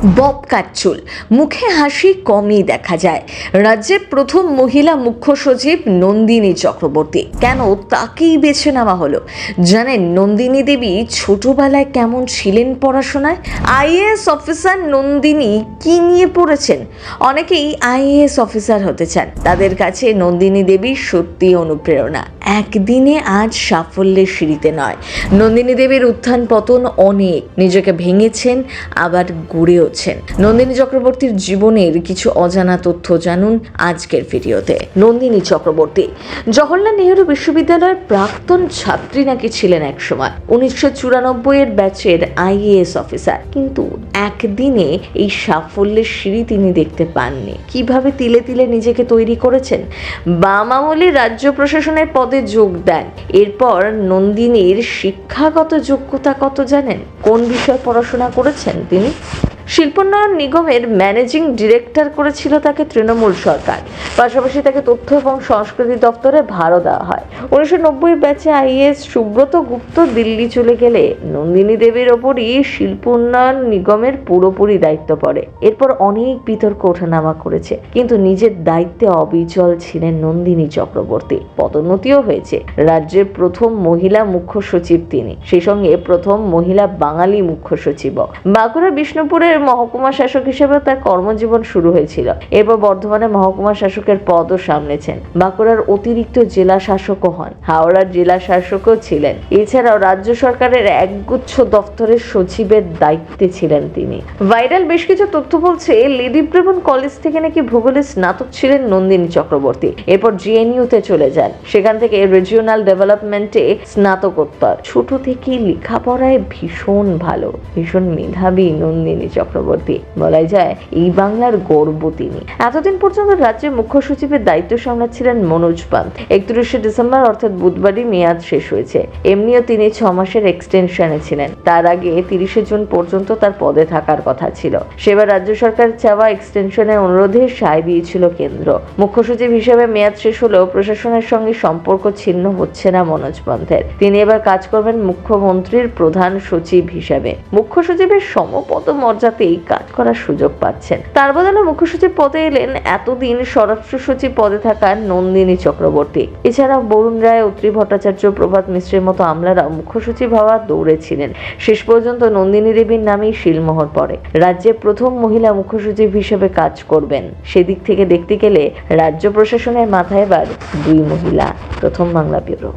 Bob কাট চুল, মুখে হাসি কমই দেখা যায়। রাজ্যের প্রথম মহিলা মুখ্য সচিব নন্দিনী চক্রবর্তী। কেন তাকেই বেছে নেওয়া হলো? জানেন নন্দিনী দেবী ছোটবেলায় কেমন ছিলেন পড়াশোনায়? আইএএস অফিসার নন্দিনী কি নিয়ে পড়েছেন? অনেকেই আইএএস অফিসার হতে চান। তাদের কাছে নন্দিনী দেবী সত্যি অনুপ্রেরণা। একদিনে আজ সাফল্যের সিঁড়িতে নয়, নন্দিনী দেবীর উত্থান পতন অনেক। নিজেকে ভেঙেছেন, আবার গড়েওছেন। নন্দিনী চক্রবর্তীর জীবনের কিছু অজানা তথ্য জানুন আজকের ভিডিওতে। নন্দিনী চক্রবর্তী জওহরলাল নেহেরু বিশ্ববিদ্যালয়ের প্রাক্তন ছাত্রী নাকি ছিলেন একসময়। 1994 ব্যাচের আইএএস অফিসার, কিন্তু একদিনে এই সাফল্যের সিঁড়ি তিনি দেখতে পাননি। কিভাবে তিলে তিলে নিজেকে তৈরি করেছেন? বাম আমলে রাজ্য প্রশাসনের পদে যোগ দেন। এরপর নন্দিনীর শিক্ষাগত যোগ্যতা কত জানেন? কোন বিষয়ে পড়াশোনা করেছেন তিনি? শিল্পোন্নয়ন নিগমের ম্যানেজিং ডিরেক্টর করেছিল তাকে তৃণমূল সরকার। পাশাপাশি তাকে তথ্য এবং সংস্কৃতি দপ্তরে ভারও দেওয়া হয়। 1990 ব্যাচে আইএএস সুব্রত গুপ্ত দিল্লি চলে গেলে নন্দিনী দেবীর ওপরই শিল্পোন্নয়ন নিগমের পুরোপুরি দায়িত্ব পড়ে। এরপর অনেক বিতর্ক ওঠানামা করেছে, কিন্তু নিজের দায়িত্বে অবিচল ছিলেন নন্দিনী চক্রবর্তী। পদোন্নতিও হয়েছে। রাজ্যের প্রথম মহিলা মুখ্য সচিব তিনি, সেই সঙ্গে প্রথম মহিলা বাঙালি মুখ্য সচিবও। বাঁকুড়া বিষ্ণুপুরের মহকুমা শাসক হিসেবে তার কর্মজীবন শুরু হয়েছিল। এরপর বর্ধমানে মহকুমা শাসকের পদও সামলেছেন। বাঁকুড়ার অতিরিক্ত জেলা শাসকও হন। হাওড়ার জেলা শাসকও ছিলেন। এছাড়াও রাজ্য সরকারের একগুচ্ছ দপ্তরের সচিবের দায়িত্বে ছিলেন তিনি। ভাইরাল বেশ কিছু তথ্য বলছে লেডি ব্রেবন কলেজ থেকে নাকি ভূগোলে স্নাতক ছিলেন নন্দিনী চক্রবর্তী। এরপর জিএনইউতে চলে যান। সেখান থেকে রিজিওনাল ডেভেলপমেন্টে স্নাতকোত্তর। ছোট থেকেই লেখাপড়ায় ভীষণ ভালো, ভীষণ মেধাবী নন্দিনী চক্রবর্তী। বলাই যায় এই বাংলার গর্ব তিনি। এতদিন পর্যন্ত রাজ্যের মুখ্য সচিবের দায়িত্ব সামলাচ্ছিলেন মনোজ পান্ত। 31শে ডিসেম্বর অর্থাৎ বুধবারই মেয়াদ শেষ হয়েছে। এমনিও তিনি 6 মাসের এক্সটেনশনে ছিলেন। তার আগে 30শে জুন পর্যন্ত তার পদে থাকার কথা ছিল। সেবার রাজ্য সরকার চাওয়া এক্সটেনশনের অনুরোধে সায় দিয়েছিল কেন্দ্র। মুখ্য সচিব হিসেবে মেয়াদ শেষ হলেও প্রশাসনের সঙ্গে সম্পর্ক ছিন্ন হচ্ছে না মনোজ পান্থের। তিনি এবার কাজ করবেন মুখ্যমন্ত্রীর প্রধান সচিব হিসেবে। মুখ্য সচিবের সমপদ মর্যাদাতেই কাজ করার সুযোগ পাচ্ছেন। তার বদলে মুখ্য সচিব পদে এলেন এতদিন স্বরাষ্ট্র সচিব পদে থাকা নন্দিনী চক্রবর্তী। এছাড়া বরুণ রায়, অত্রি ভট্টাচার্য, প্রভাত মিশ্রের মতো আমলারা মুখ্য সচিব হওয়ার দৌড়ে ছিলেন। শেষ পর্যন্ত নন্দিনী দেবীর নামেই শিলমোহর পড়ে। রাজ্যের প্রথম মহিলা মুখ্য সচিব হিসেবে কাজ করবেন। সেদিক থেকে দেখতে গেলে রাজ্য প্রশাসনের মাথায় এবার 2 মহিলা। প্রথম বাংলা ব্যুরো।